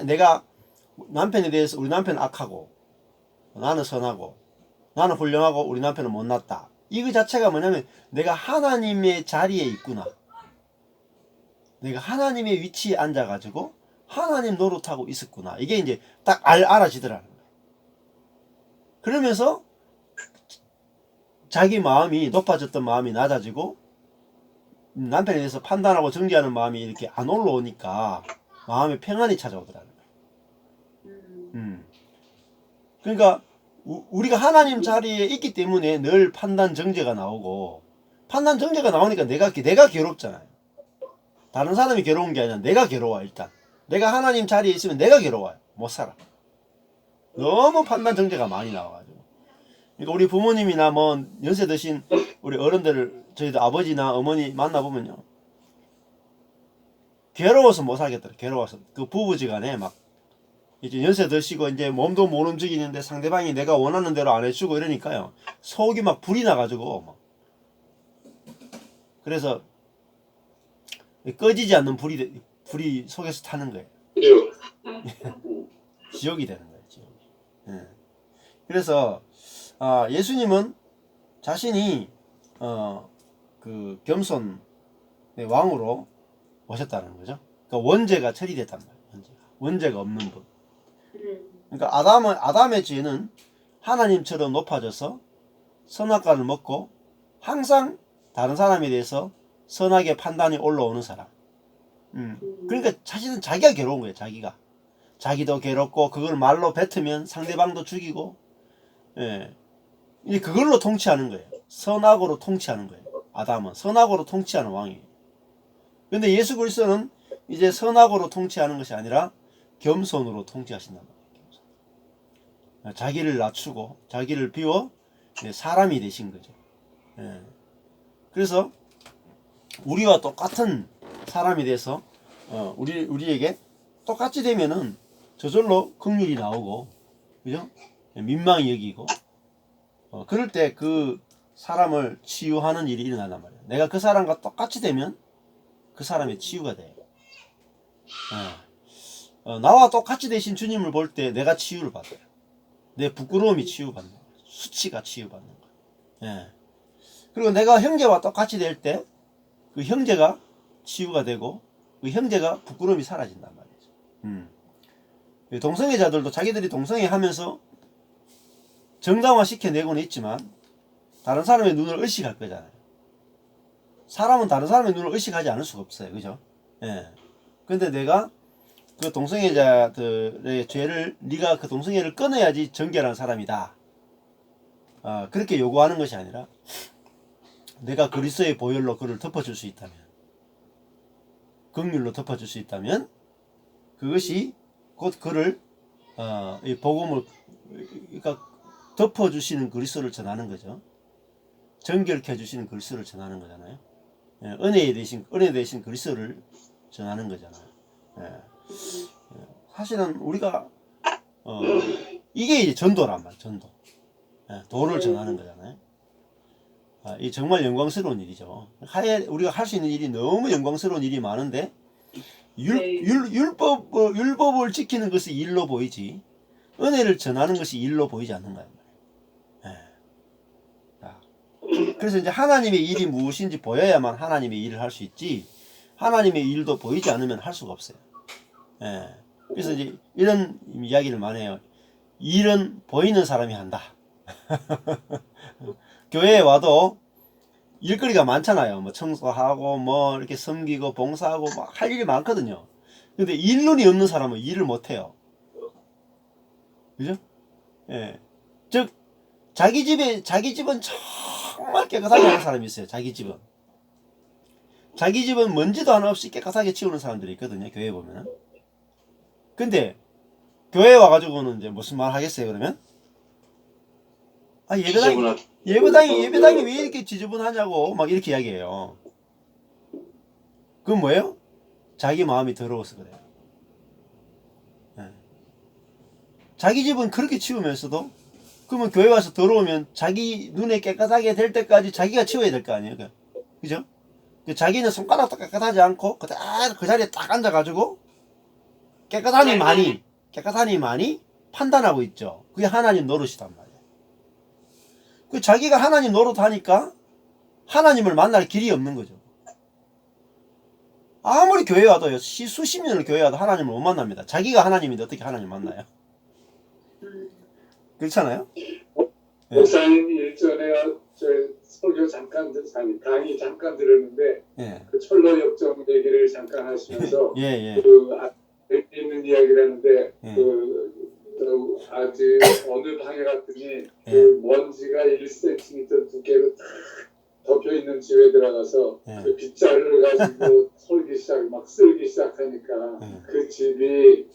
내가 남편에 대해서 우리 남편은 악하고 나는 선하고 나는 훌륭하고 우리 남편은 못났다. 이거 자체가 뭐냐면 내가 하나님의 자리에 있구나. 내가 하나님의 위치에 앉아가지고 하나님 노릇하고 있었구나. 이게 이제 딱 알아지더라는 거예요. 그러면서 자기 마음이 높아졌던 마음이 낮아지고 남편에 대해서 판단하고 정죄하는 마음이 이렇게 안 올라오니까 마음에 평안이 찾아오더라는 거예요. 그러니까 우리가 하나님 자리에 있기 때문에 늘 판단 정죄가 나오고 판단 정죄가 나오니까 내가 괴롭잖아요. 다른 사람이 괴로운 게 아니라 내가 괴로워. 일단 내가 하나님 자리에 있으면 내가 괴로워요. 못 살아. 너무 판단 정죄가 많이 나와가지고. 그러니까 우리 부모님이나 뭐 연세 드신 우리 어른들을 저희도 아버지나 어머니 만나보면요, 괴로워서 못 살겠더라. 괴로워서 그 부부지간에 막 이제 연세 드시고 이제 몸도 못 움직이는데 상대방이 내가 원하는 대로 안 해주고 이러니까요, 속이 막 불이 나가지고 막. 그래서 꺼지지 않는 불이 속에서 타는 거예요. 지옥이 되는 거예요. 지옥이. 예. 그래서 예수님은 자신이 그 겸손의 왕으로 오셨다는 거죠. 그러니까 원죄가 처리됐단 말이에요. 원죄가 없는 분. 그러니까 아담의 죄는 하나님처럼 높아져서 선악과를 먹고 항상 다른 사람에 대해서 선하게 판단이 올라오는 사람. 그러니까 사실은 자기가 괴로운 거예요. 자기도 괴롭고 그걸 말로 뱉으면 상대방도 죽이고, 예, 이제 그걸로 통치하는 거예요. 선악으로 통치하는 거예요. 아담은 선악으로 통치하는 왕이에요. 근데 예수 그리스도는 이제 선악으로 통치하는 것이 아니라 겸손으로 통치하신단 말이에요. 자기를 낮추고 자기를 비워 사람이 되신 거죠. 예. 그래서 우리와 똑같은 사람이 돼서 우리에게 똑같이 되면은 저절로 긍휼이 나오고, 그죠? 민망히 여기고, 그럴 때 그 사람을 치유하는 일이 일어난단 말이에요. 내가 그 사람과 똑같이 되면 그 사람의 치유가 돼요. 나와 똑같이 되신 주님을 볼 때 내가 치유를 받아요. 내 부끄러움이 치유받는 거예요. 수치가 치유받는 거예요. 예. 그리고 내가 형제와 똑같이 될 때 그 형제가 치유가 되고 그 형제가 부끄러움이 사라진단 말이죠. 동성애자들도 자기들이 동성애 하면서 정당화 시켜내고는 있지만 다른 사람의 눈을 의식할 거잖아요. 사람은 다른 사람의 눈을 의식하지 않을 수가 없어요. 그죠? 예. 근데 내가 그 동성애자들의 죄를, 네가 그 동성애를 끊어야지 정결한 사람이다, 그렇게 요구하는 것이 아니라 내가 그리스도의 보혈로 그를 덮어줄 수 있다면, 긍휼로 덮어줄 수 있다면 그것이 곧 그를 이 복음을, 그러니까 덮어주시는 그리스도를 전하는 거죠. 정결케 해주시는 그리스도를 전하는 거잖아요. 예, 은혜 대신 그리스도를 전하는 거잖아요. 예. 사실은 우리가 이게 이제 전도란 말이에요. 전도. 예, 도를 전하는 거잖아요. 이 정말 영광스러운 일이죠. 우리가 할 수 있는 일이 너무 영광스러운 일이 많은데 율법을 지키는 것이 일로 보이지 은혜를 전하는 것이 일로 보이지 않는 거예요. 그래서 이제 하나님의 일이 무엇인지 보여야만 하나님의 일을 할 수 있지, 하나님의 일도 보이지 않으면 할 수가 없어요. 예. 그래서 이제 이런 이야기를 많이 해요. 일은 보이는 사람이 한다. 교회에 와도 일거리가 많잖아요. 뭐 청소하고 뭐 이렇게 섬기고 봉사하고 막 할 일이 많거든요. 근데 일눈이 없는 사람은 일을 못해요. 그죠? 예. 즉 자기 집은 정말 깨끗하게 하는 사람이 있어요. 자기 집은 먼지도 하나 없이 깨끗하게 치우는 사람들이 있거든요. 교회에 보면은. 근데 교회에 와가지고는 이제 무슨 말 하겠어요? 그러면 예배당이 왜 이렇게 지저분하냐고 막 이렇게 이야기해요. 그건 뭐예요? 자기 마음이 더러워서 그래요. 네. 자기 집은 그렇게 치우면서도, 그러면 교회 와서 더러우면 자기 눈에 깨끗하게 될 때까지 자기가 치워야 될 거 아니에요. 그죠? 자기는 손가락도 깨끗하지 않고 그 자리에 딱 앉아가지고 깨끗하니 많이 판단하고 있죠. 그게 하나님 노릇이단 말이에요. 그 자기가 하나님 노릇하니까 하나님을 만날 길이 없는 거죠. 아무리 교회 와도요, 수십 년을 교회 와도 하나님을 못 만납니다. 자기가 하나님인데 어떻게 하나님 만나요? 그렇잖아요? 목사님 일전에 저 설교 강의 잠깐 들었는데 예. 그 철로 역정 얘기를 잠깐 하시면서 예. 그 있는 이야기라는데 예. 아주 어느 방에 갔더니 그 먼지가 1cm 두께로 딱 덮여 있는 집에 들어가서 그 빗자루를 가지고 쓸기 시작하니까 그 집이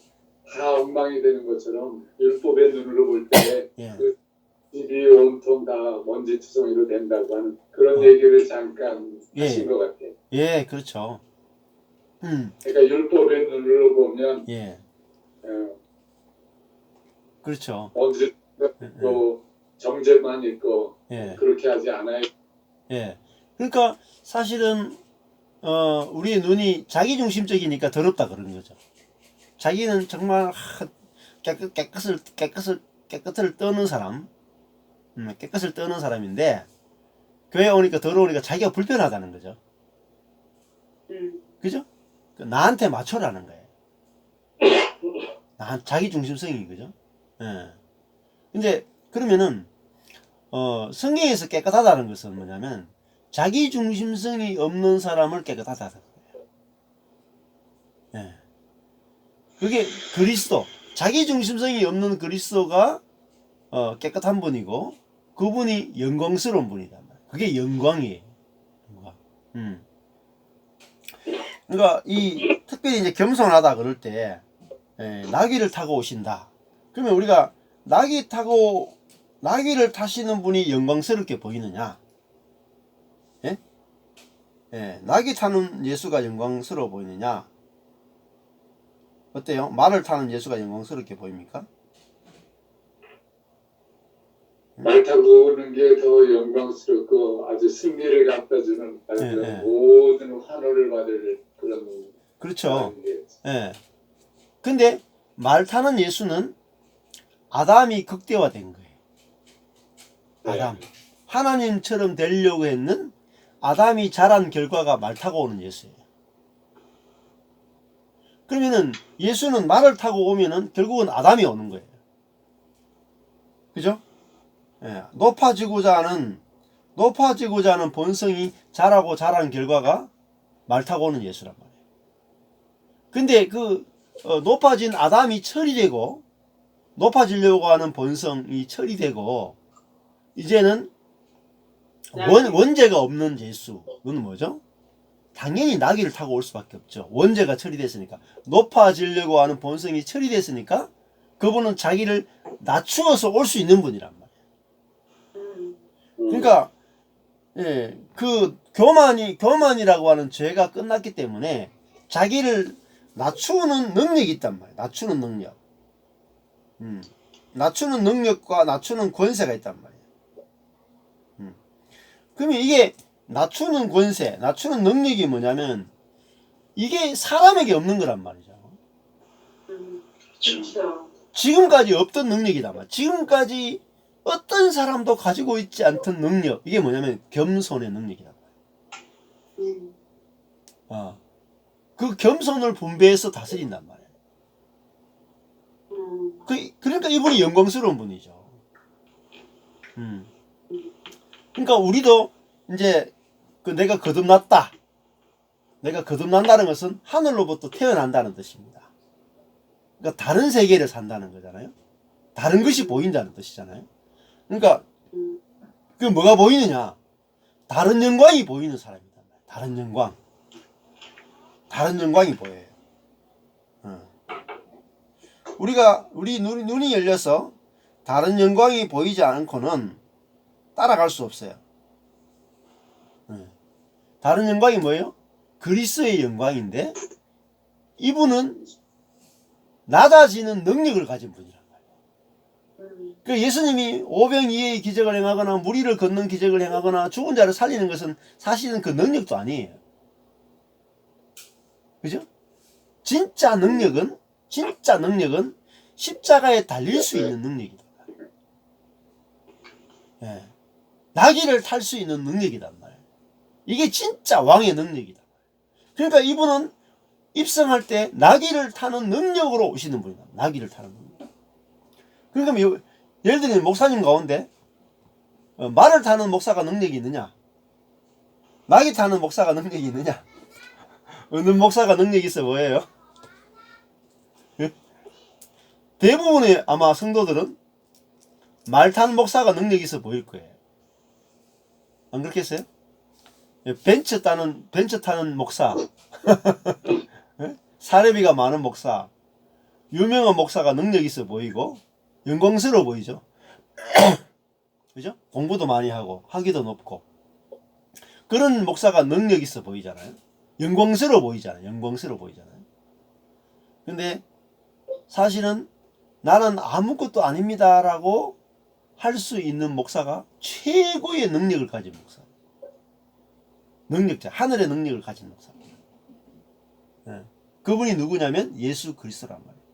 다 엉망이 되는 것처럼 율법의 눈으로 볼 때 그 집이 온통 다 먼지투성이로 된다고 하는 그런 얘기를 잠깐 하신 것 같아요. 예, 그렇죠. 그러니까 율법의 눈으로 보면 그렇죠. 먼지 있고 정죄만 있고 그렇게 하지 않아요. 예. 그러니까 사실은 우리의 눈이 자기중심적이니까 더럽다 그러는 거죠. 자기는 정말 깨끗을 떠는 사람, 깨끗을 떠는 사람인데 교회 오니까 더러우니까 자기가 불편하다는 거죠. 그죠? 나한테 맞춰라는 거예요. 자기중심성이 그죠? 예. 근데 그러면은 성경에서 깨끗하다는 것은 뭐냐면 자기중심성이 없는 사람을 깨끗하다는 거예요. 예. 그게 그리스도, 자기중심성이 없는 그리스도가 깨끗한 분이고 그분이 영광스러운 분이다. 그게 영광이에요. 영광. 그러니까 특별히 이제 겸손하다 그럴 때 나귀를 타고 오신다. 그러면 우리가 나귀를 타시는 분이 영광스럽게 보이느냐? 예? 나귀 타는 예수가 영광스러워 보이느냐? 어때요? 말을 타는 예수가 영광스럽게 보입니까? 말 타고 오는 게 더 영광스럽고 아주 승리를 갖다주는 모든 환호를 받을 그런. 그렇죠. 근데 말 타는 예수는 아담이 극대화된 거예요. 아담. 하나님처럼 되려고 했는 아담이 자란 결과가 말 타고 오는 예수예요. 그러면은 예수는 말을 타고 오면은 결국은 아담이 오는 거예요. 그죠? 높아지고자 하는 본성이 자란 결과가 말 타고 오는 예수란 말이에요. 근데 높아진 아담이 처리되고 높아지려고 하는 본성이 처리되고 이제는 원죄가 없는 예수는 뭐죠? 당연히 나귀를 타고 올 수밖에 없죠. 원죄가 처리됐으니까. 높아지려고 하는 본성이 처리됐으니까 그분은 자기를 낮추어서 올 수 있는 분이란 말이에요. 그러니까 그 교만이라고 하는 죄가 끝났기 때문에 자기를 낮추는 능력이 있단 말이에요. 낮추는 능력. 낮추는 능력과 낮추는 권세가 있단 말이에요. 그러면 이게 낮추는 권세, 낮추는 능력이 뭐냐면 이게 사람에게 없는 거란 말이죠. 그렇죠. 지금까지 없던 능력이다 말. 지금까지 어떤 사람도 가지고 있지 않던 능력. 이게 뭐냐면 겸손의 능력이다 말. 그 겸손을 분배해서 다스린단 말이에요. 그러니까 이분이 영광스러운 분이죠. 그러니까 우리도 이제 내가 거듭났다. 내가 거듭난다는 것은 하늘로부터 태어난다는 뜻입니다. 그러니까 다른 세계를 산다는 거잖아요. 다른 것이 보인다는 뜻이잖아요. 그러니까 그 뭐가 보이느냐? 다른 영광이 보이는 사람이다. 다른 영광이 보여요. 우리 눈이 열려서 다른 영광이 보이지 않고는 따라갈 수 없어요. 다른 영광이 뭐예요? 그리스도의 영광인데 이분은 낮아지는 능력을 가진 분이란 말이에요. 그 예수님이 오병이어의 기적을 행하거나 무리를 걷는 기적을 행하거나 죽은 자를 살리는 것은 사실은 그 능력도 아니에요. 그죠? 진짜 능력은 진짜 능력은 십자가에 달릴 수 있는 능력이다. 예. 나귀를 탈 수 있는 능력이단 말이에요. 이게 진짜 왕의 능력이다. 그러니까 이분은 입성할 때 나귀를 타는 능력으로 오시는 분이다. 나귀를 타는 능력. 그러니까 예를 들면 목사님 가운데 말을 타는 목사가 능력이 있느냐? 나귀 타는 목사가 능력이 있느냐? 어느 목사가 능력이 있어 보여요? 대부분의 아마 성도들은 말 타는 목사가 능력이 있어 보일 거예요. 안 그렇겠어요? 벤츠 타는 목사, 사례비가 많은 목사, 유명한 목사가 능력이 있어 보이고 영광스러워 보이죠. 그죠? 공부도 많이 하고 학위도 높고 그런 목사가 능력 있어 보이잖아요. 영광스러워 보이잖아요. 영광스러워 보이잖아요. 근데 사실은 나는 아무것도 아닙니다라고 할 수 있는 목사가 최고의 능력을 가진 목사. 능력자, 하늘의 능력을 가진 목사. 네. 그분이 누구냐면 예수 그리스도란 말이에요.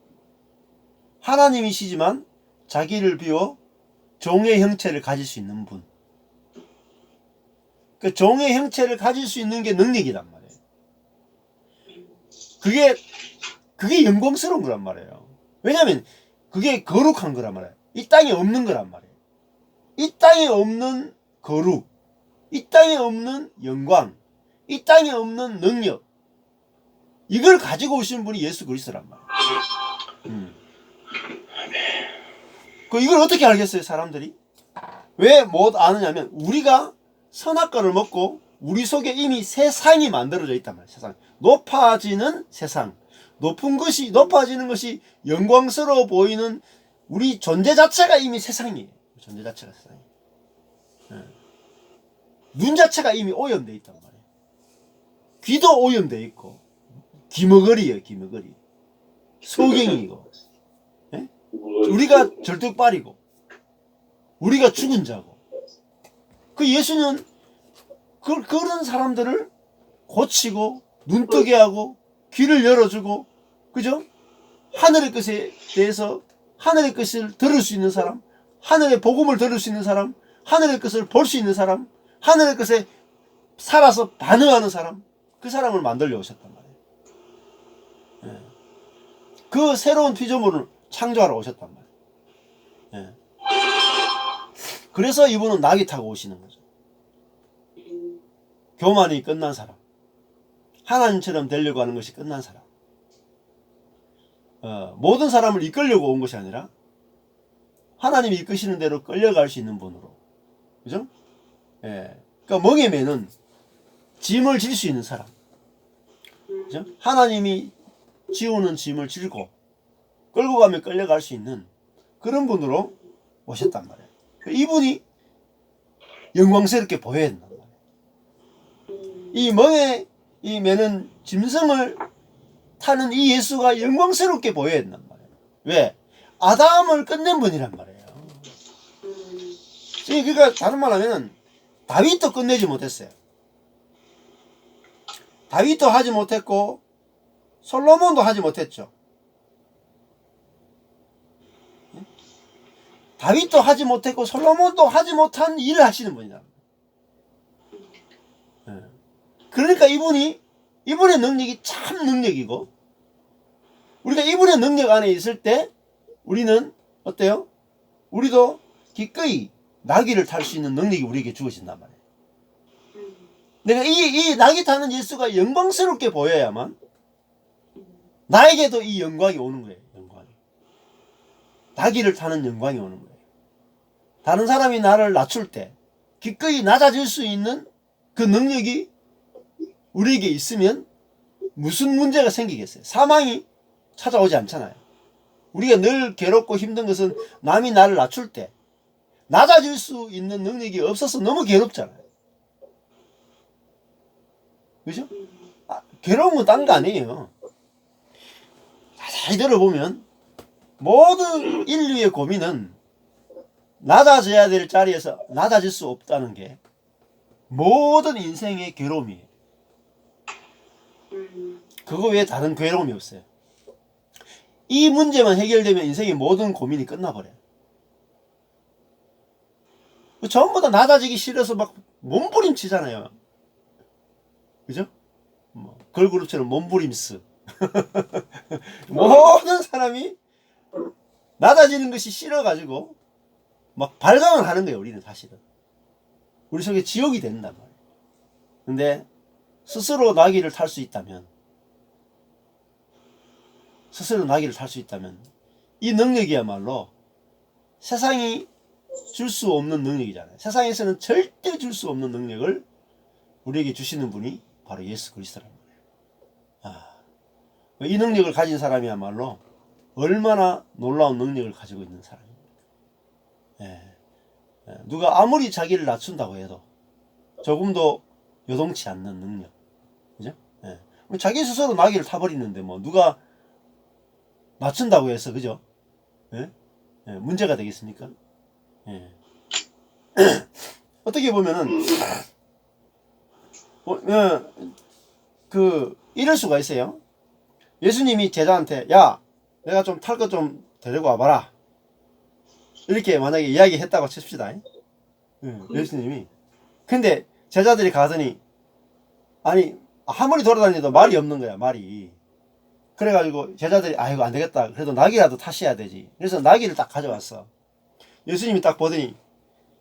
하나님이시지만 자기를 비워 종의 형체를 가질 수 있는 분. 그 종의 형체를 가질 수 있는 게 능력이란 말이에요. 그게 영광스러운 거란 말이에요. 왜냐하면 그게 거룩한 거란 말이에요. 이 땅에 없는 거란 말이에요. 이 땅에 없는 거룩, 이 땅에 없는 영광, 이 땅에 없는 능력, 이걸 가지고 오신 분이 예수 그리스도란 말이에요. 이걸 어떻게 알겠어요, 사람들이? 왜 못 아느냐면 우리가 선악과를 먹고 우리 속에 이미 세상이 만들어져 있단 말이에요. 세상. 높아지는 세상. 높아지는 것이 영광스러워 보이는 우리 존재 자체가 이미 세상이에요. 존재 자체가 세상이에요. 눈 자체가 이미 오염되어 있단 말이에요. 귀도 오염되어 있고 귀머거리예요. 귀머거리. 소경이고 우리가 절뚝발이고 우리가 죽은 자고 그 예수는 그런 사람들을 고치고 눈뜨게 하고 귀를 열어주고 그죠? 하늘의 것에 대해서 하늘의 것을 들을 수 있는 사람, 하늘의 복음을 들을 수 있는 사람, 하늘의 것을 볼 수 있는 사람, 하늘의 것에 살아서 반응하는 사람, 그 사람을 만들려 오셨단 말이에요. 예. 그 새로운 피조물을 창조하러 오셨단 말이에요. 예. 그래서 이분은 나귀 타고 오시는 거죠. 교만이 끝난 사람, 하나님처럼 되려고 하는 것이 끝난 사람, 모든 사람을 이끌려고 온 것이 아니라 하나님이 이끄시는 대로 끌려갈 수 있는 분으로, 그죠? 예. 그러니까 멍에 매는 짐을 질 수 있는 사람, 그죠? 하나님이 지우는 짐을 질고 끌고 가면 끌려갈 수 있는 그런 분으로 오셨단 말이에요. 이분이 영광스럽게 보여야 된단 말이에요. 이 멍에 매는 짐승을 타는 이 예수가 영광스럽게 보여야 된단 말이에요. 왜? 아담을 끝낸 분이란 말이에요. 그러니까 다른 말 하면 다윗도 끝내지 못했어요. 다윗도 하지 못했고 솔로몬도 하지 못했죠. 다윗도 하지 못했고 솔로몬도 하지 못한 일을 하시는 분이다. 그러니까 이분의 능력이 참 능력이고 우리가 이분의 능력 안에 있을 때 우리는 어때요? 우리도 기꺼이 나귀를 탈 수 있는 능력이 우리에게 주어진단 말이에요. 내가 이 나귀 타는 예수가 영광스럽게 보여야만 나에게도 이 영광이 오는 거예요. 영광이. 나귀를 타는 영광이 오는 거예요. 다른 사람이 나를 낮출 때 기꺼이 낮아질 수 있는 그 능력이 우리에게 있으면 무슨 문제가 생기겠어요? 사망이 찾아오지 않잖아요. 우리가 늘 괴롭고 힘든 것은 남이 나를 낮출 때 낮아질 수 있는 능력이 없어서 너무 괴롭잖아요. 그죠? 괴로운 건 딴 거 아니에요. 자세히 들어보면 모든 인류의 고민은 낮아져야 될 자리에서 낮아질 수 없다는 게 모든 인생의 괴로움이에요. 그거 외에 다른 괴로움이 없어요. 이 문제만 해결되면 인생의 모든 고민이 끝나버려요. 전부 다 낮아지기 싫어서 막 몸부림치잖아요. 그죠? 뭐 걸그룹처럼 몸부림스. 모든 사람이 낮아지는 것이 싫어가지고 막 발광을 하는 거예요. 우리는 사실은 우리 속에 지옥이 된단 말이에요. 근데 스스로 나귀를 탈 수 있다면, 스스로 나귀를 탈 수 있다면 이 능력이야말로 세상이 줄 수 없는 능력이잖아요. 세상에서는 절대 줄 수 없는 능력을 우리에게 주시는 분이 바로 예수 그리스도란 말이에요. 이 능력을 가진 사람이야말로 얼마나 놀라운 능력을 가지고 있는 사람입니다. 누가 아무리 자기를 낮춘다고 해도 조금도 요동치 않는 능력. 그죠? 자기 스스로 나귀를 타버리는데 뭐 누가 낮춘다고 해서 그죠? 문제가 되겠습니까? 어떻게 보면은 이럴 수가 있어요. 예수님이 제자한테 야 내가 좀 탈 거 좀 데리고 와봐라 이렇게 만약에 이야기했다고 칩시다. 예수님이. 근데 제자들이 가더니 아니 아무리 돌아다니도 말이 없는 거야. 말이. 그래가지고 제자들이 아이고 안되겠다 그래도 나귀라도 타셔야 되지. 그래서 나귀를 딱 가져왔어. 예수님이 딱 보더니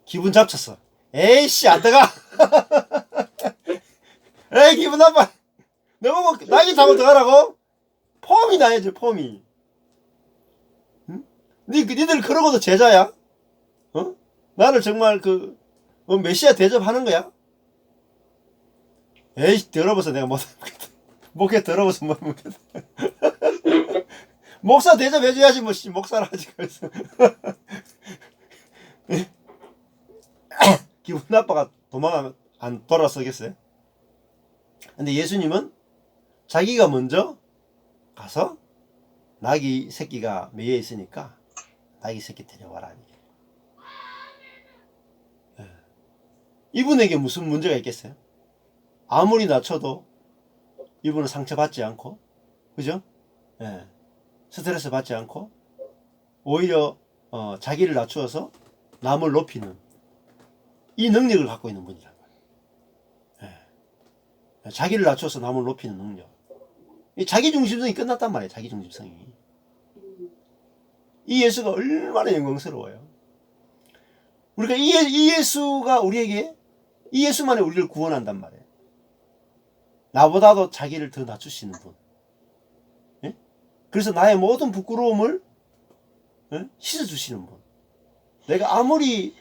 기분 잡쳤어. 에이씨 안 들어가. 에이 기분 나빠. 너보고 나귀 타고 들어가라고? 폼이 나야지 폼이. 응? 니들 그러고도 제자야? 나를 정말 메시아 대접하는 거야? 에이 더러워서 내가 못하겠다. 목에 더러워서 못 먹겠다. 목사 대접해줘야지 뭐 목사를 하지. 그래서 기분 나빠가 도망가면 안 돌아서겠어요? 근데 예수님은 자기가 먼저 가서 나귀 새끼가 매여 있으니까 나귀 새끼 데려와라. 이분에게 무슨 문제가 있겠어요? 아무리 낮춰도 이분은 상처받지 않고, 그죠? 스트레스 받지 않고 오히려 자기를 낮추어서 남을 높이는 이 능력을 갖고 있는 분이란 말이에요. 자기를 낮춰서 남을 높이는 능력. 이 자기중심성이 끝났단 말이에요. 자기중심성이. 이 예수가 얼마나 영광스러워요. 우리가 이 예수가 우리에게 이 예수만이 우리를 구원한단 말이에요. 나보다도 자기를 더 낮추시는 분. 그래서 나의 모든 부끄러움을 씻어주시는 분. 내가 아무리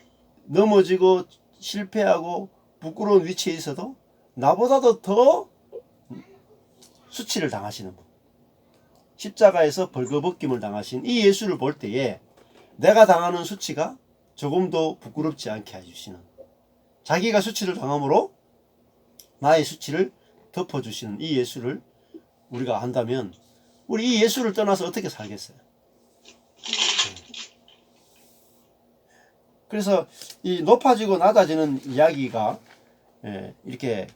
넘어지고 실패하고 부끄러운 위치에 있어도 나보다도 더 수치를 당하시는 분. 십자가에서 벌거벗김을 당하신 이 예수를 볼 때에 내가 당하는 수치가 조금도 부끄럽지 않게 해주시는, 자기가 수치를 당함으로 나의 수치를 덮어주시는 이 예수를 우리가 안다면 우리 이 예수를 떠나서 어떻게 살겠어요? 그래서 이 높아지고 낮아지는 이야기가 이렇게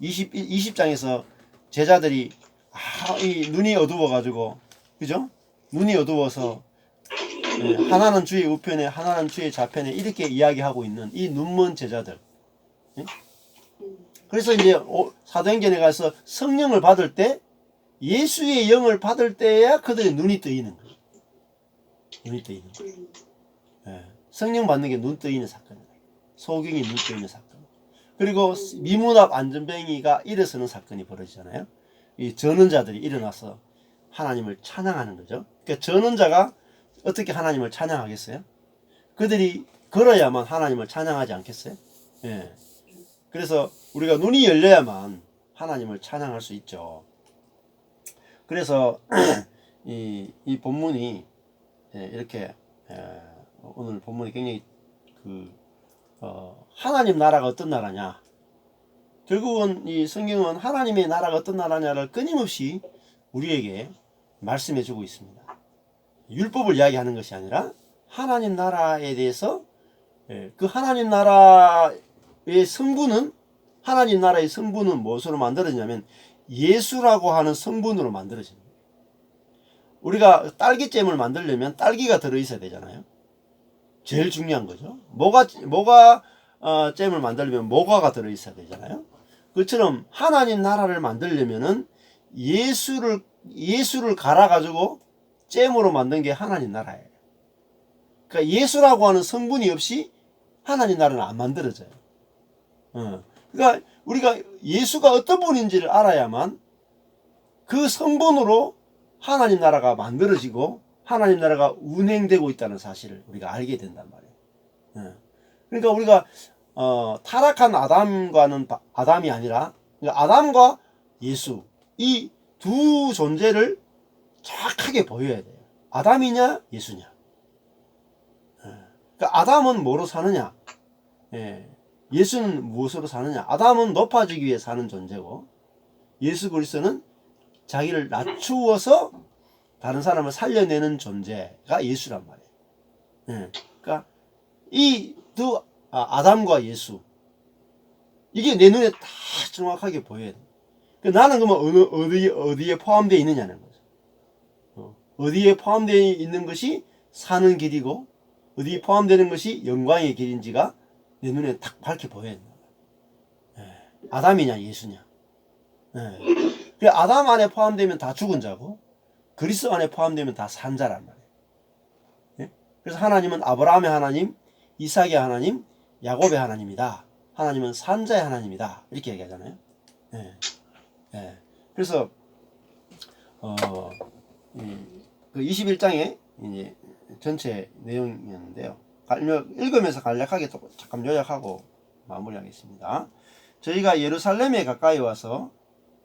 20장에서 제자들이 이 눈이 어두워가지고, 그죠? 눈이 어두워서 하나는 주의 우편에 하나는 주의 좌편에 이렇게 이야기하고 있는 이 눈먼 제자들. 그래서 이제 사도행전에 가서 성령을 받을 때, 예수의 영을 받을 때야 그들의 눈이 뜨이는 거예요. 눈이 뜨이는 거예요. 성령 받는 게 눈 뜨이는 사건이에요. 소경이 눈 뜨이는 사건. 그리고 미문앞 안전뱅이가 일어서는 사건이 벌어지잖아요. 이 전언자들이 일어나서 하나님을 찬양하는 거죠. 그러니까 전언자가 어떻게 하나님을 찬양하겠어요? 그들이 걸어야만 하나님을 찬양하지 않겠어요? 그래서 우리가 눈이 열려야만 하나님을 찬양할 수 있죠. 그래서 이 본문이 이렇게 오늘 본문이 굉장히 하나님 나라가 어떤 나라냐, 결국은 이 성경은 하나님의 나라가 어떤 나라냐를 끊임없이 우리에게 말씀해 주고 있습니다. 율법을 이야기하는 것이 아니라 하나님 나라에 대해서, 그 하나님 나라의 성분은, 하나님 나라의 성분은 무엇으로 만들어지냐면 예수라고 하는 성분으로 만들어집니다. 우리가 딸기잼을 만들려면 딸기가 들어있어야 되잖아요. 제일 중요한 거죠. 잼을 만들려면 모과가 들어있어야 되잖아요. 그처럼 하나님 나라를 만들려면은 예수를 갈아가지고 잼으로 만든 게 하나님 나라예요. 그러니까 예수라고 하는 성분이 없이 하나님 나라는 안 만들어져요. 그러니까 우리가 예수가 어떤 분인지를 알아야만 그 성분으로 하나님 나라가 만들어지고 하나님 나라가 운행되고 있다는 사실을 우리가 알게 된단 말이에요. 그러니까 우리가 타락한 아담이 아니라 그러니까 아담과 예수 이 두 존재를 정확하게 보여야 돼요. 아담이냐 예수냐. 그러니까 아담은 뭐로 사느냐, 예수는 무엇으로 사느냐. 아담은 높아지기 위해 사는 존재고 예수 그리스도는 자기를 낮추어서 다른 사람을 살려내는 존재가 예수란 말이에요. 그러니까 이 두 아담과 예수 이게 내 눈에 다 정확하게 보여야 돼. 나는 그러면 어디에 포함되어 있느냐는 거죠. 어디에 포함되어 있는 것이 사는 길이고 어디에 포함되는 것이 영광의 길인지가 내 눈에 딱 밝게 보여야 된다. 아담이냐 예수냐. 아담 안에 포함되면 다 죽은 자고 그리스도 안에 포함되면 다 산 자란 말이에요. 그래서 하나님은 아브라함의 하나님, 이삭의 하나님, 야곱의 하나님이다. 하나님은 산자의 하나님이다. 이렇게 얘기하잖아요. 그래서 그 21장에 이제 전체 내용이었는데요. 읽으면서 간략하게 잠깐 요약하고 마무리하겠습니다. 저희가 예루살렘에 가까이 와서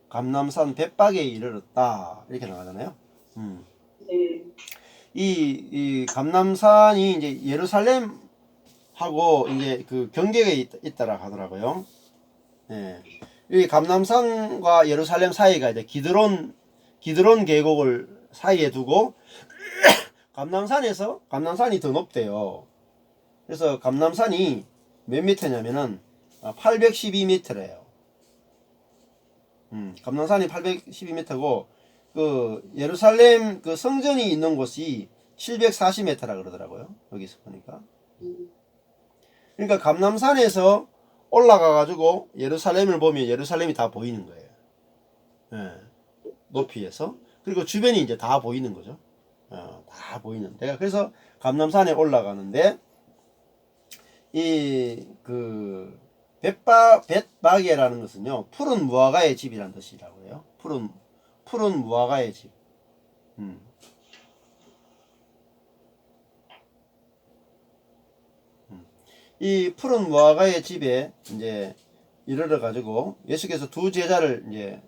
감람산 벳박에 이르렀다 이렇게 나가잖아요. 이 감람산이 이제 예루살렘하고 이제 그 경계에 있다라 하더라고요. 이 감람산과 예루살렘 사이가 이제 기드론 계곡을 사이에 두고 감람산이 더 높대요. 그래서 감람산이 몇 미터냐면은 812m래요. 감람산이 812m고 그 예루살렘 그 성전이 있는 곳이 740m라 그러더라고요. 여기서 보니까. 그러니까 감람산에서 올라가 가지고 예루살렘을 보면 예루살렘이 다 보이는 거예요. 높이에서. 그리고 주변이 이제 다 보이는 거죠. 다 보이는. 내가 그래서 감람산에 올라가는데 이 그 벳바게라는 것은요 푸른 무화과의 집이라는 뜻이라고 해요. 푸른 무화과의 집. 이 푸른 무화과의 집에 이제 이르러 가지고 예수께서 두 제자를 이제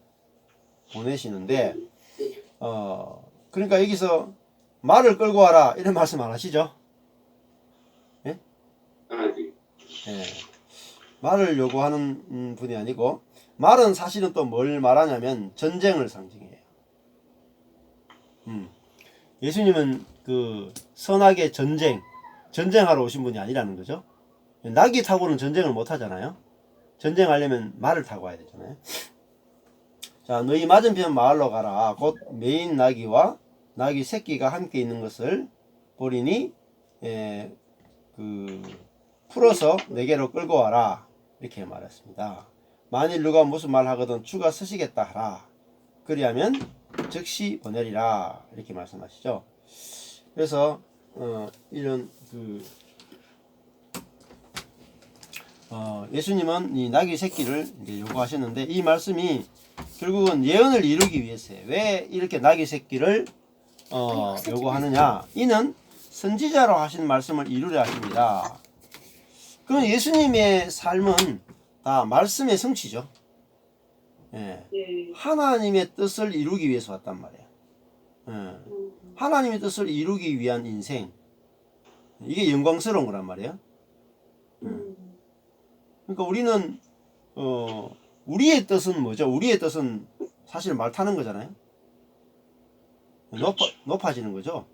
보내시는데 그러니까 여기서 말을 끌고 와라 이런 말씀 안 하시죠? 예? 말을 요구하는 분이 아니고 말은 사실은 또 뭘 말하냐면 전쟁을 상징해요. 예수님은 그 선악의 전쟁하러 오신 분이 아니라는 거죠. 나귀 타고는 전쟁을 못 하잖아요. 전쟁하려면 말을 타고 와야 되잖아요. 자, 너희 맞은편 마을로 가라. 곧 메인 나귀와 나귀 새끼가 함께 있는 것을 보리니 풀어서 내게로 끌고 와라. 이렇게 말했습니다. 만일 누가 무슨 말 하거든 주가 쓰시겠다 하라. 그리하면 즉시 보내리라. 이렇게 말씀하시죠. 그래서 이런 예수님은 이 나귀 새끼를 이제 요구하셨는데 이 말씀이 결국은 예언을 이루기 위해서요. 왜 이렇게 나귀 새끼를 요구하느냐? 이는 선지자로 하신 말씀을 이루려 하십니다. 그럼 예수님의 삶은 다 말씀의 성취죠. 하나님의 뜻을 이루기 위해서 왔단 말이에요. 하나님의 뜻을 이루기 위한 인생. 이게 영광스러운 거란 말이에요. 그러니까 우리는 우리의 뜻은 뭐죠? 우리의 뜻은 사실 말 타는 거잖아요. 높아지는 거죠.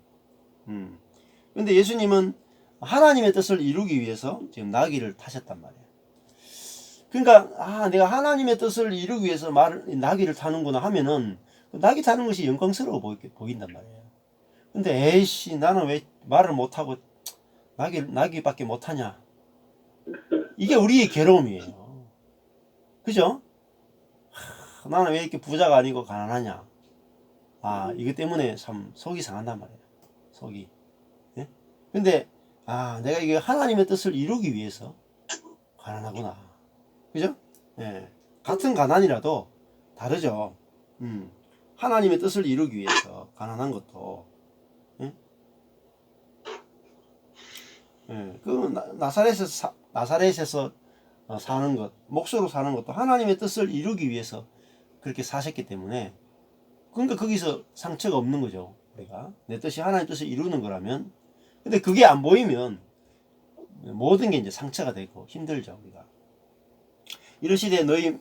근데 예수님은 하나님의 뜻을 이루기 위해서 지금 나귀를 타셨단 말이에요. 그러니까 내가 하나님의 뜻을 이루기 위해서 나귀를 타는구나 하면은 나귀 타는 것이 영광스러워 보인단 말이에요. 근데 에이씨 나는 왜 말을 못하고 나기밖에 못하냐. 이게 우리의 괴로움이에요. 그죠? 나는 왜 이렇게 부자가 아니고 가난하냐. 아, 이것 때문에 참 속이 상한단 말이에요. 속이. 예? 근데 내가 이게 하나님의 뜻을 이루기 위해서 가난하구나. 그죠? 예. 같은 가난이라도 다르죠. 하나님의 뜻을 이루기 위해서 가난한 것도. 예? 예. 그 나사렛에서 사는 것, 목수로 사는 것도 하나님의 뜻을 이루기 위해서 그렇게 사셨기 때문에, 그러니까 거기서 상처가 없는 거죠. 우리가 내 뜻이 하나님 뜻을 이루는 거라면. 근데 그게 안 보이면 모든 게 이제 상처가 되고 힘들죠. 우리가 이런 시대에 너희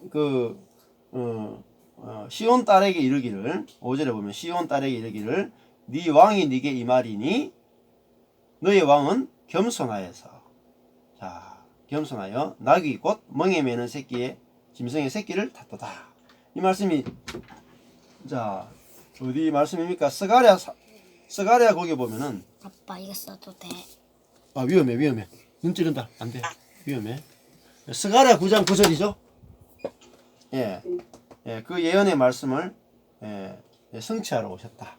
시온 딸에게 이르기를, 5절에 보면 시온 딸에게 이르기를 네 왕이 네게 임하리니 너의 왕은 겸손하여서, 자, 겸손하여 나귀 곧 멍에 매는 새끼의 짐승의 새끼를 탔도다. 이 말씀이, 자, 어디 말씀입니까? 스가랴 거기 보면은, 아빠 이거 써도 돼? 위험해. 눈 찌른다. 안 돼. 위험해. 스가랴 9장 9절이죠? 예. 예, 그 예언의 말씀을 성취하러 오셨다.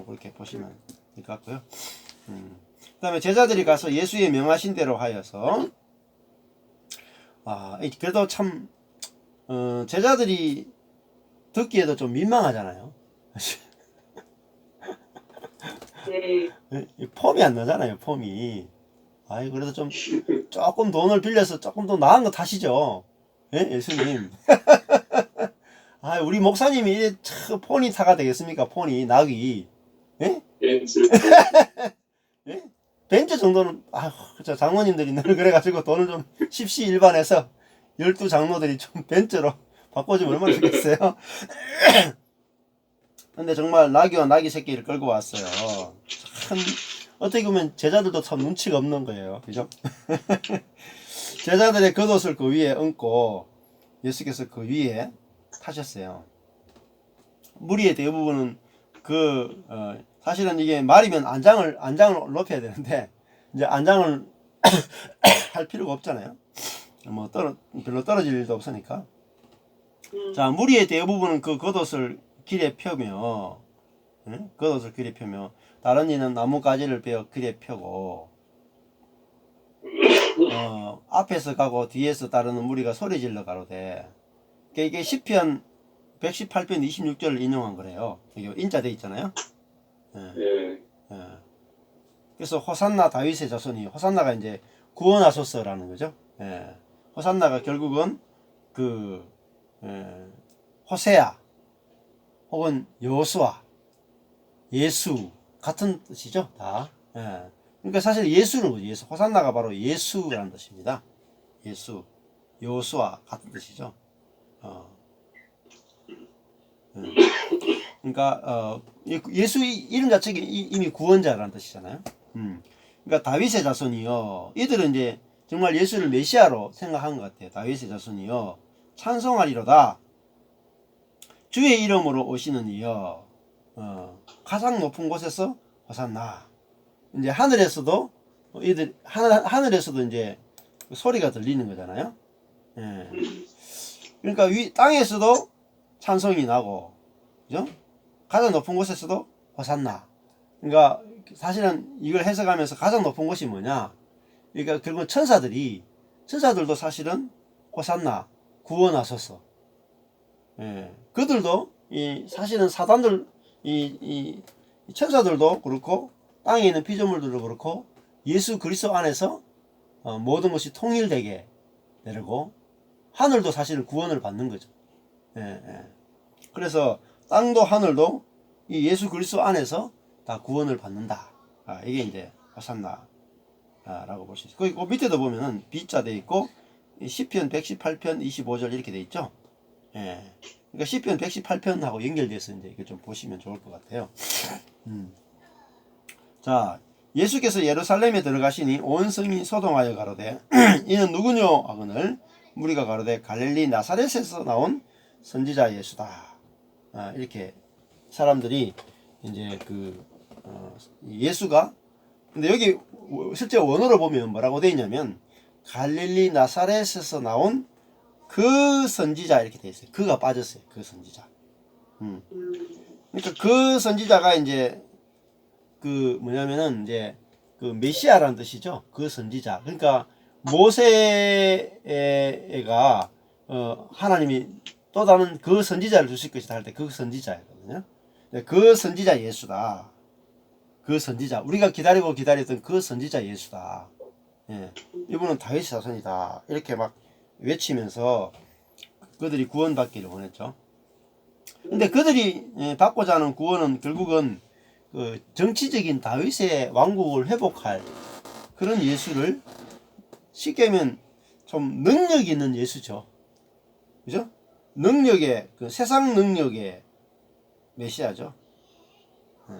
그렇게 보시면 될 것 같고요. 그 다음에 제자들이 가서 예수의 명하신 대로 하여서, 그래도 참, 제자들이 듣기에도 좀 민망하잖아요. 폼이 안 나잖아요, 폼이. 그래도 좀, 조금 돈을 빌려서 조금 더 나은 거 타시죠. 예? 예수님. 우리 목사님이 폰이 타가 되겠습니까? 폰이, 낙이. 예? 벤츠. 예? 벤츠 정도는, 장모님들이 늘 그래가지고 돈을 좀 십시일반해서 12장로들이 좀 벤츠로 바꿔주면 얼마나 좋겠어요? 근데 정말 나귀와 나귀 새끼를 끌고 왔어요. 참, 어떻게 보면 제자들도 참 눈치가 없는 거예요. 그죠? 제자들의 겉옷을 그 위에 얹고 예수께서 그 위에 타셨어요. 무리의 대부분은 사실은 이게 말이면 안장을 높여야 되는데, 이제 안장을 할 필요가 없잖아요. 별로 떨어질 일도 없으니까. 자, 무리의 대부분은 그 겉옷을 길에 펴며, 겉옷을 길에 펴며, 다른 이는 나뭇가지를 베어 길에 펴고, 앞에서 가고 뒤에서 따르는 무리가 소리질러 가로되, 이게 시편 118편 26절을 인용한 거래요. 이게 인자돼 있잖아요. 예. 그래서 호산나 다윗의 자손이, 호산나가 이제 구원하소서라는 거죠. 호산나가 결국은 호세아 혹은 여호수아, 예수 같은 뜻이죠. 다. 그러니까 사실 예수는 뭐지? 예수. 호산나가 바로 예수라는 뜻입니다. 예수, 여호수아 같은 뜻이죠. 그러니까 예수 이름 자체가 이미 구원자라는 뜻이잖아요. 그러니까 다윗의 자손이요, 이들은 이제 정말 예수를 메시아로 생각한 것 같아요. 다윗의 자손이요, 찬송하리로다. 주의 이름으로 오시는 이여, 가장 높은 곳에서 호산나. 이제 하늘에서도 하늘에서도 이제 소리가 들리는 거잖아요. 그러니까 땅에서도 찬송이 나고, 그죠? 가장 높은 곳에서도 호산나. 그러니까 사실은 이걸 해석하면서 가장 높은 곳이 뭐냐? 그러니까 결국 천사들도 사실은 호산나, 구원하소서. 그들도 사실은 사단들, 이 천사들도 그렇고 땅에 있는 피조물들도 그렇고 예수 그리스도 안에서 모든 것이 통일되게 되고, 하늘도 사실 구원을 받는 거죠. 그래서 땅도 하늘도 이 예수 그리스도 안에서 다 구원을 받는다. 이게 이제 호산나 라고 볼 수 있어요. 그 밑에도 보면은 B자 돼 있고, 시편 118편 25절 이렇게 돼 있죠. 그러니까 시편 118편하고 연결돼서 이제 이거 좀 보시면 좋을 것 같아요. 자, 예수께서 예루살렘에 들어가시니 온 성이 소동하여 가로되 이는 누구뇨 하거늘 무리가 가로되 갈릴리 나사렛에서 나온 선지자 예수다. 이렇게 사람들이 이제 예수가, 근데 여기 실제 원어로 보면 뭐라고 되어 있냐면 갈릴리 나사렛에서 나온 그 선지자 이렇게 되어 있어요. 그가 빠졌어요. 그 선지자. 그러니까 그 선지자가 이제 그 뭐냐면은 이제 그 메시아라는 뜻이죠. 그 선지자. 그러니까 모세가 하나님이 또 다른 그 선지자를 주실 것이다 할 때 그 선지자거든요. 그 선지자 예수다. 그 선지자, 우리가 기다렸던 그 선지자 예수다. 예. 이분은 다윗의 자손이다. 이렇게 막 외치면서 그들이 구원받기를 원했죠. 근데 그들이 받고자 하는 구원은 결국은 그 정치적인 다윗의 왕국을 회복할 그런 예수를, 쉽게 하면 좀 능력 있는 예수죠. 그죠? 능력의, 그 세상 능력의 메시아죠.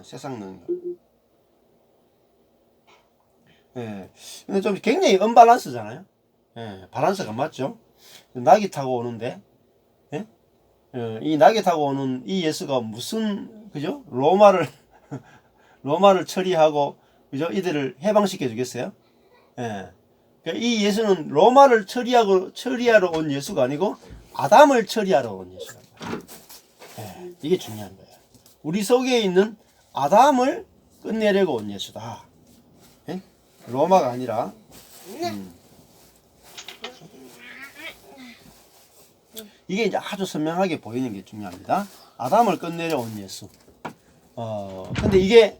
세상 능력. 예. 근데 좀 굉장히 언밸런스잖아요. 예. 밸런스가 맞죠? 낙이 타고 오는데, 예? 이 낙이 타고 오는 이 예수가 무슨, 그죠? 로마를 처리하고, 그죠? 이들을 해방시켜 주겠어요? 예. 그러니까 이 예수는 로마를 처리하러 온 예수가 아니고 아담을 처리하러 온 예수다. 예. 이게 중요한 거예요. 우리 속에 있는 아담을 끝내려고 온 예수다. 예? 로마가 아니라. 이게 이제 아주 선명하게 보이는 게 중요합니다. 아담을 끝내려 온 예수. 근데 이게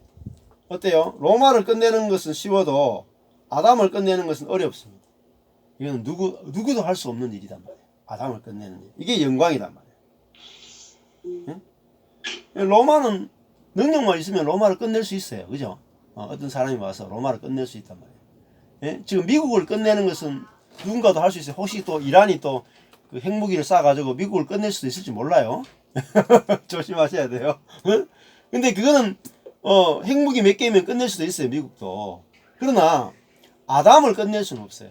어때요? 로마를 끝내는 것은 쉬워도 아담을 끝내는 것은 어렵습니다. 이건 누구도 할 수 없는 일이단 말이에요. 아담을 끝내는 일. 이게 영광이단 말이에요. 예? 로마는 능력만 있으면 로마를 끝낼 수 있어요. 그죠? 어떤 사람이 와서 로마를 끝낼 수 있단 말이에요. 예? 지금 미국을 끝내는 것은 누군가도 할 수 있어요. 혹시 또 이란이 또 그 핵무기를 쏴가지고 미국을 끝낼 수도 있을지 몰라요. 조심하셔야 돼요. 근데 그거는 핵무기 몇 개면 끝낼 수도 있어요. 미국도. 그러나 아담을 끝낼 수는 없어요.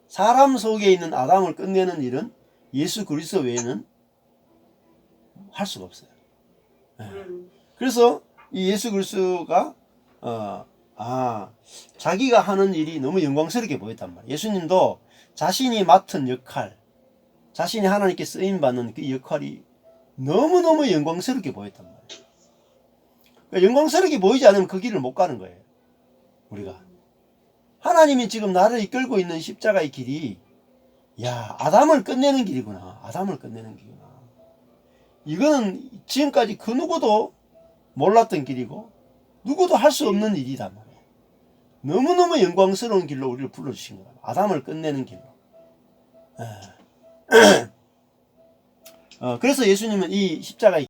사람 속에 있는 아담을 끝내는 일은 예수 그리스도 외에는 할 수가 없어요. 그래서 이 예수 그리스도가 자기가 하는 일이 너무 영광스럽게 보였단 말이에요. 예수님도 자신이 맡은 역할, 자신이 하나님께 쓰임받는 그 역할이 너무너무 영광스럽게 보였단 말이에요. 그러니까 영광스럽게 보이지 않으면 그 길을 못 가는 거예요. 우리가. 하나님이 지금 나를 이끌고 있는 십자가의 길이, 야, 아담을 끝내는 길이구나. 아담을 끝내는 길이구나. 이거는 지금까지 그 누구도 몰랐던 길이고 누구도 할 수 없는 일이단 말이에요. 너무너무 영광스러운 길로 우리를 불러주신 거예요. 아담을 끝내는 길로. 그래서 예수님은 이 십자가의